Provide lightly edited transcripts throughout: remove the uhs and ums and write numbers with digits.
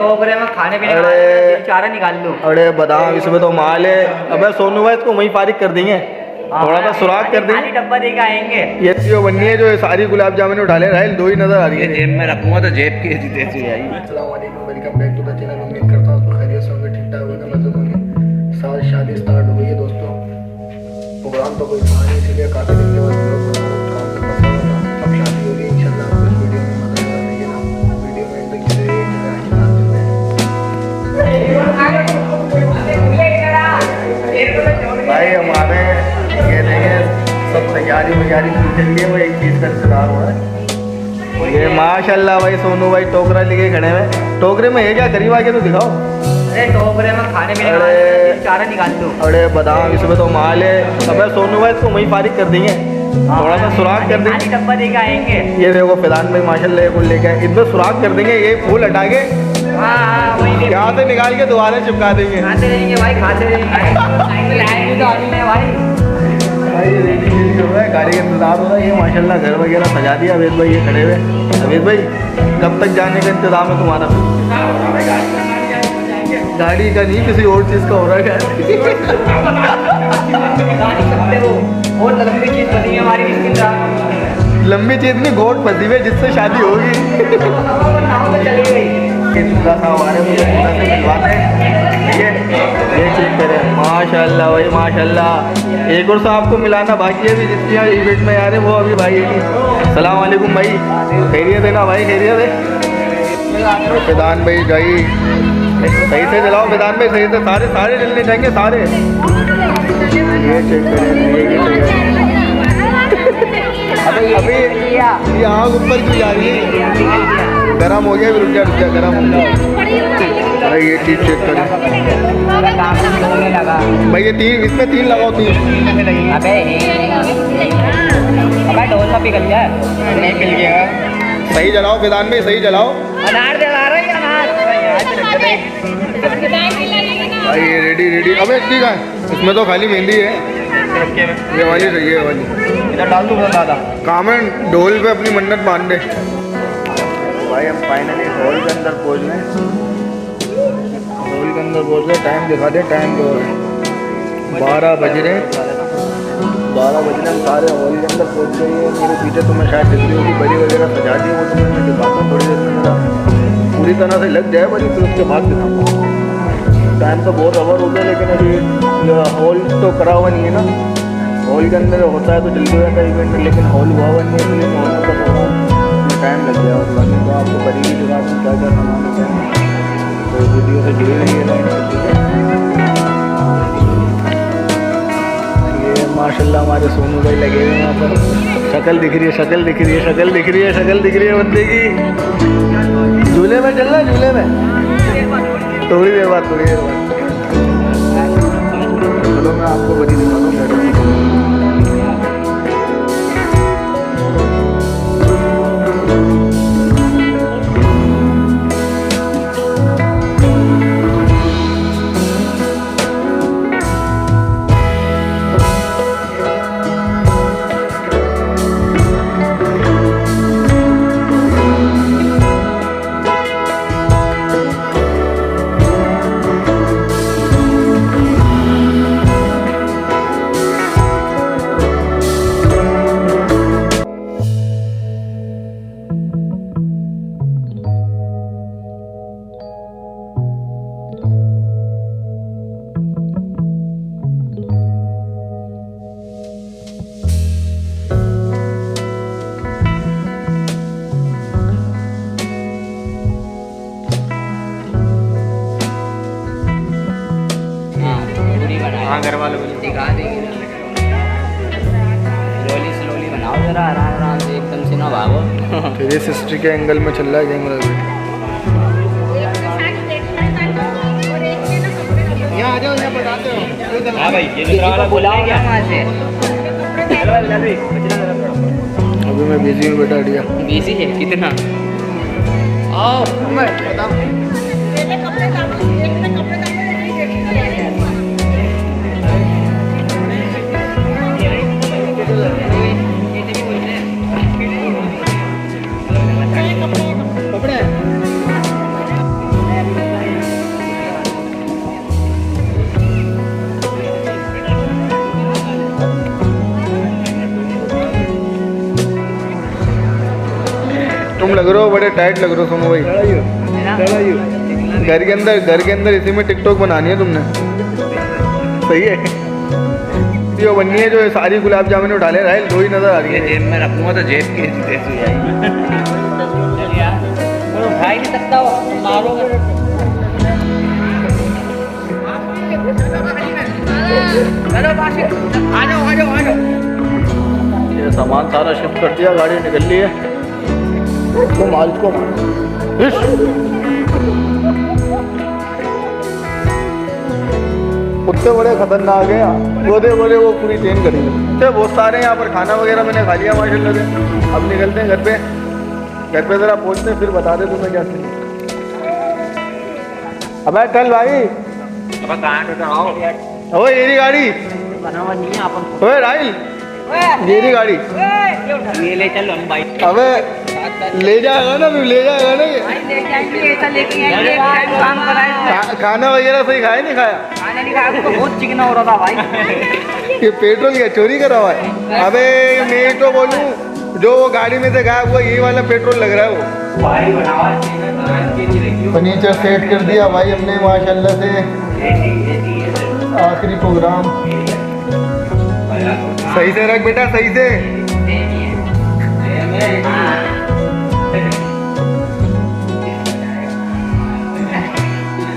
टोकरे में खाने पीने का चारा निकाल लूं। अरे बादाम इसमें तो माल है। अबे सोनू भाई इसको वहीं फारिग कर देंगे, थोड़ा सा सुराग कर देंगे। डब्बा देके आएंगे। ये जो बन्नी है जो सारी गुलाब जामुन उठा ले राइल, दो ही नजर आ रही है। जेब में रखूंगा तो जेब की जैसी आएगी। अस्सलाम वालेकुम, welcome back to the channel. उम्मीद करता हूं आप खैरियत से होंगे, ठीक ठाक होंगे, मजे में होंगे। साल शादी स्टार्ट हो गई है दोस्तों, प्रोग्राम तो कोई था नहीं, इसलिए काफी दिन के बाद लोग काम से फंसा हुआ था। अब शादी हो गई इंशाल्लाह, आपको इस वीडियो में मदद करेंगे ना। वीडियो में एक तक चले भाई हमारे ये देंगे सब तैयारी वैयारी चल रही है। वो एक चीज़ का इंतजार हो रहा है। ये माशाल्लाह भाई सोनू भाई टोकरा लेके खड़े हैं। टोकरे में है क्या, करीब आके तो दिखाओ। अरे टोकरे में खाने पीने का चारा निकाल लूं। अरे बादाम इसमें तो माल है। अबे सोनू भाई इसको वहीं फारिग कर देंगे, थोड़ा सा सुराग कर देंगे। डब्बा देके आएंगे। ये देखो फिदान भाई माशाल्लाह ये फूल लेके आए, इनमें सुराग कर देंगे। ये फूल हटा के वही यहाँ से निकाल के दोबारा चिपका देंगे। खाते रहेंगे भाई, खाते रहेंगे तो आदमी है भाई। भाई ये रेडी हो रहा है, गाड़ी का इंतजार हो रहा है। ये माशाल्लाह घर वगैरह सजा दिया अवेद भाई, ये खड़े हुए। अवेद भाई कब तक जाने का इंतजाम है तुम्हारा? गाड़ी का नहीं, किसी और चीज़ का हो रहा है। और लंबी चीज बनी है हमारी लंबी चीज नहीं, गोट फंसी हुई है जिससे शादी होगी। चली गई। थोड़ा सा हमारे मुझे थोड़ा से मिलवाते हैं। ये चेक करें माशाल्लाह भाई माशाल्लाह। एक और साहब को मिलाना बाकी है भी, जितनी इवेंट में आ रहे हैं वो अभी भाई। सलाम वालेकुम भाई, खैरियत है ना भाई? खैरियत है। फिदान भाई भाई सही से चलाओ, फिदान भाई सही से, सारे सारे जलने जाएंगे सारे। ये चेक करें, अभी ये आग ऊपर क्यों जा रही है? गरम हो गया, रुक जा गरम हो गया भाई। ये चीज़ चेक करें भाई, ये तीन इसमें तीन लगाओ, तीन। अबे ढोल ना पिघल जाए। नहीं मिल गया। सही चलाओ फिदान भाई, सही चलाओ। अनार जला रहे हैं अनार। भाई ये रेडी रेडी। अबे इतनी का इसमें तो खाली मेहंदी है। ये वाली सही है, ये वाली इधर डाल दूँ दादा। काम है ढोल पे अपनी मन्नत मान दे। भाई हम फाइनली हॉल के अंदर पहुँच गए। हॉल के अंदर पहुँच गए। टाइम दिखा दे, टाइम जो है 12 बज रहे। 12 बज रहे, हम सारे हॉल के अंदर पहुँच गए। मेरे पीछे तुम्हें शायद दिख रही होगी बड़ी वगैरह सजा दी, वो तुम्हें मैं दिखाता हूँ थोड़ी देर में। मेरा पूरी तरह से लग जाए बड़ी, फिर उसके बाद दिखाऊँगा। टाइम तो बहुत ओवर हो गया, लेकिन अभी हॉल तो करा हुआ नहीं है ना। हॉल के अंदर होता है तो जल्दी हो जाता है इवेंट, लेकिन हॉल हुआ हुआ नहीं है, इसलिए हॉल का थोड़ा टाइम लग गया। और बाकी तो आपको करीबी दिखा दूँ क्या क्या सामान होता है, तो वीडियो से जुड़ी रही है। ये माशाल्लाह हमारे सोनू भाई लगे हुए हैं यहाँ पर। शक्ल दिख रही है, शक्ल दिख रही है, शक्ल दिख रही है, शक्ल दिख रही है बंदे की। झूले में चल रहा है, झूले में थोड़ी देर बाद चलो मैं आपको बड़ी दिखा दूँ। हाँ घर वालों को दिखा देंगे। स्लोली बनाओ जरा, आराम आराम से, एकदम से ना भागो। 360 के एंगल में चल रहा है कैमरा भी। यहाँ आ जाओ, यहाँ बताते हो। हाँ भाई ये बुलाओ क्या वहाँ से। अभी मैं बिजी हूँ बेटा। अड़िया बिजी है कितना? आओ मैं तुम लग रहे हो बड़े टाइट लग रहे हो सोनू भाई। घर के अंदर इसी में टिकटॉक बनानी है तुमने। सही है। ये बननी है जो ये सारी गुलाब जामुन उठा ले राइल, दो ही नजर आ रही ये है। जेब में रखूंगा तो जेब की जैसी आई। उठा ही नहीं सकता वो, मारोगे। चलो बाशी, आ जाओ। ये सामान सारा शिफ्ट कर दिया, गाड़ी निकल ली है। तो माल को कुत्ते बड़े खतरनाक है। बोले वो पूरी ट्रेन करी है। बहुत सारे यहाँ पर खाना वगैरह मैंने खा लिया माशाल्लाह से। अब निकलते हैं घर पे। घर पे ज़रा पहुँचते हैं, फिर बता दे तुम्हें क्या थी। अब चल भाई, अब कहाँ ओए ये गाड़ी, बना हुआ नहीं है अपन। ओए राइल, ये गाड़ी ये ले चलो हम भाई। अबे ले जाएगा ना, फिर ले जाएगा ना ये। ले जाएंगे, ऐसा लेके आएंगे, काम कराएंगे। खाना वगैरह सही खाया नहीं खाया? खाना नहीं खाया, उसको बहुत चिकना हो रहा था भाई। ये पेट्रोल क्या चोरी करा हुआ है? अबे मैं तो बोलूं, जो वो गाड़ी में से गायब हुआ यही वाला पेट्रोल लग रहा है वो। फर्नीचर सेट कर दिया भाई हमने माशाल्लाह से। आखिरी प्रोग्राम सही से रख बेटा, सही से।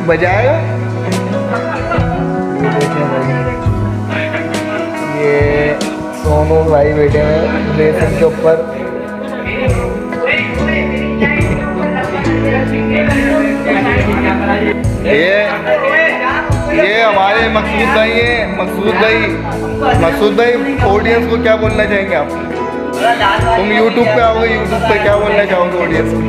बजाएगा ये सोनू भाई बैठे हैं रेसिंग के ऊपर। ये हमारे मकसूद भाई है। मकसूद भाई ऑडियंस को क्या बोलना चाहेंगे आप? तुम यूट्यूब पे आओगे, यूट्यूब पे क्या बोलना चाहोगे ऑडियंस को?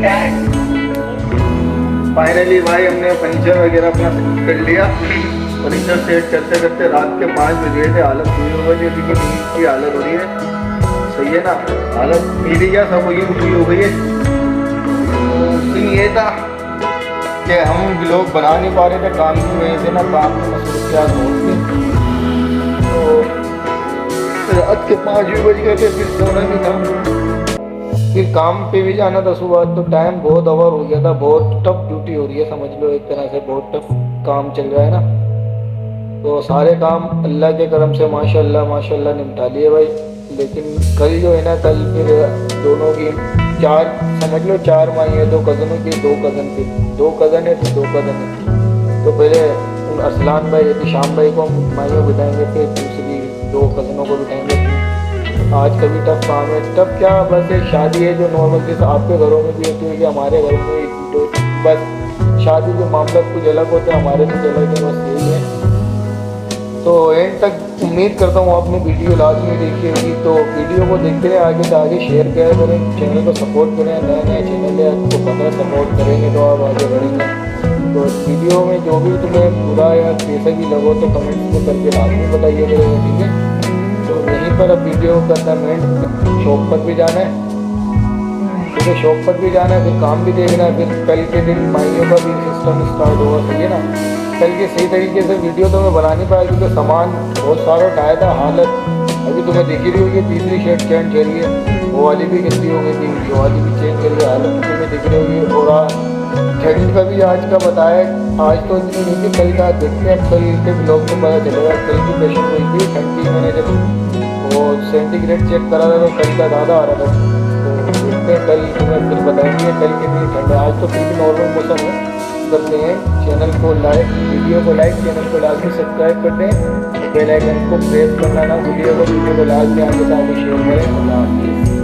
फाइनली भाई हमने फर्नीचर वगैरह अपना कर लिया। फर्नीचर सेट करते करते रात के 5 बज गए थे। हालत हुई हो गई थी कि नींद की हालत हो रही है। सही है ना? हालत मेरी क्या सब होगी, उठी हो गई है। सीन ये था कि हम व्लॉग बना नहीं पा रहे थे काम की वजह से ना, काम की मसरूफियात बहुत थी। तो रात के 5 भी बज गए थे, फिर सोना भी था, फिर काम पे भी जाना था सुबह। तो टाइम बहुत ओवर हो गया था। बहुत टफ ड्यूटी हो रही है, समझ लो एक तरह से बहुत टफ काम चल रहा है ना। तो सारे काम अल्लाह के करम से माशाल्लाह निपटा लिए भाई। लेकिन कल जो है ना, कल फिर दोनों की 4 समझ लो 4 माई है, 2 कज़नों की, 2 कज़न थी, 2 कज़न है, फिर 2 कज़न है। तो पहले उन अरसलान भाई शाम भाई को माइयों बिठाएंगे, फिर दूसरी 2 कज़नों को बिठाएंगे। आज का भी टफ काम है। टफ क्या, बस एक शादी है जो नॉर्मल जैसे आपके घरों में भी होती है कि हमारे घर में तो बस शादी के मामला कुछ अलग होते हैं, हमारे कुछ अलग है, बस यही है। तो एंड तक उम्मीद करता हूँ आपने वीडियो लाजमी देखी होगी। तो वीडियो को देखते रहे, आगे से आगे शेयर किया करें, चैनल को सपोर्ट करें। नए चैनल है, आपको पता सपोर्ट करेंगे तो आप आगे बढ़ेंगे। तो वीडियो में जो भी तुम्हें बुरा या कैसा भी लगो तो कमेंट्स में करके लाजमी बताइए करेंगे, ठीक है? तो यहीं पर अब वीडियो करना मेन शॉप पर भी जाना है, क्योंकि शॉप पर भी जाना है, फिर काम भी देखना है। फिर कल के दिन माइयों का भी सिस्टम स्टार्ट होगा, सही है ना? कल के सही तरीके से वीडियो तो मैं बना नहीं पाया क्योंकि सामान बहुत सारा उठाया था। हालत अभी तुम्हें दिख रही होगी, तीसरी शर्ट चेंज करिए, वो वाली भी गंदी हो गई थी, वो वाली भी चेंज करिए, हालत तुम्हें दिख रही होगी। और ठंड का भी आज का बताया, आज तो इतनी नहीं थी, कल का देखते हैं। कल के ब्लॉग में पता चलेगा। कल की पेशेंट हुई थी ठंडी, मैंने जब वो सेंटीग्रेड चेक करा था तो कल का ज़्यादा आ रहा था। तो देखते हैं, कल तुम्हें फिर बताएंगे कल कितनी ठंड है। आज तो फिर भी नॉर्मल मौसम है। करते हैं चैनल को लाइक, वीडियो को लाइक, चैनल को लाजमी सब्सक्राइब कर दें, बेल आइकन को प्रेस करना ना भूलिएगा। वीडियो को लाजमी आगे शेयर करें। अल्लाह हाफ़िज़।